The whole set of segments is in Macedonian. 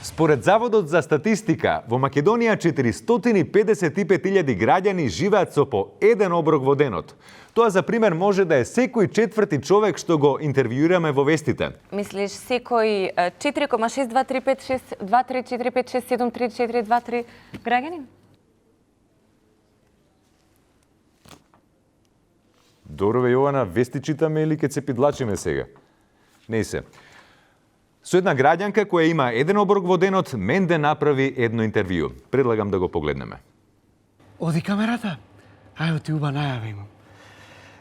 Според Заводот за статистика, во Македонија 455.000 граѓани живеат со по еден оброк во денот. Тоа, за пример, може да е секој четврти човек што го интервјуираме во вестите. Мислиш секој 4,623562345673423 граѓанин? Добро бе, Јована, вести читаме или ке се пидлачиме сега? Не се. Со една граѓанка која има еден оброк во денот, Менде направи едно интервју. Предлагам да го погледнеме. Оди камерата? Ајо ти уба најава имам.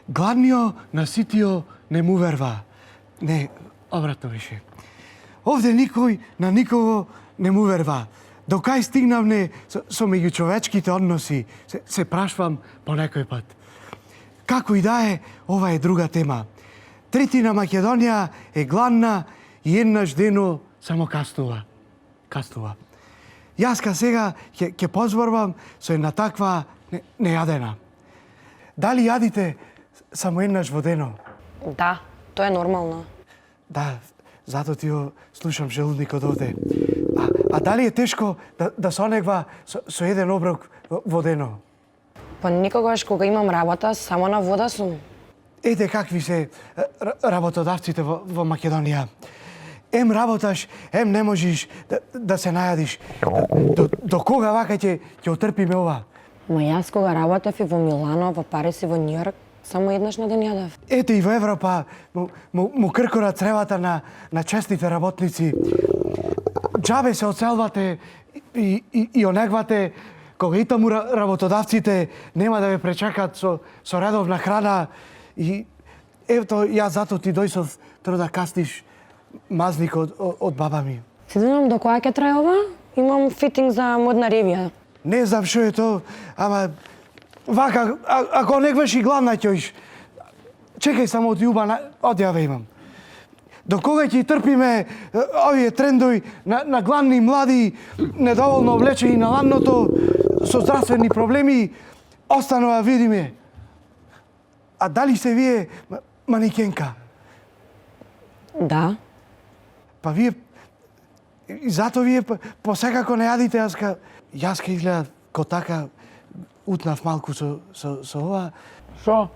Гладнио на ситио не му верва. Не, обратно беше. Овде никој на никого не му верва. До кај стигнавме со меѓучовечките односи, се прашвам по некој пат. Како и да е, ова е друга тема. Третина Македонија е гладна и еднаш дено само кастува. Јас сега ќе позборвам со една таква нејадена. Дали јадите само еднаш во дено? Да, тоа е нормално. Да, зато ти го слушам желудникот овде. А дали е тешко да се онегва со еден оброк во дено? Па никогаш кога имам работа, само на вода сум. Ете какви се работодавците во Македонија. Ем работаш, ем не можеш да се најадиш. До кога вака ќе отрпиме ова? Ма јас кога работев и во Милано, во Париз и во Њујорк, само еднаш на ден јадев. Ете и во Европа му кркора цревата на честните работници. Џабе се оцелвате и онегвате, кога и таму работодавците нема да ве пречакат со редовна храна. И ето, јас зато ти дојсов да кастиш мазник од баба ми. Се знам до која ќе трае ова? Имам фитинг за модна ревија. Не знам што е тоа, ама вака, ако не гвеш и гладна ќоиш, чекај само од јуба, одјаве имам. До кога ќе трпиме овие трендови на гладни млади, недоволно облечени на ладното, со здравствени проблеми, останува видиме. А дали се вие манекенка? Да. Па вие, и зато вие посекако не јадите, јас ка изгледа ко така утнав малку со ова. Шо?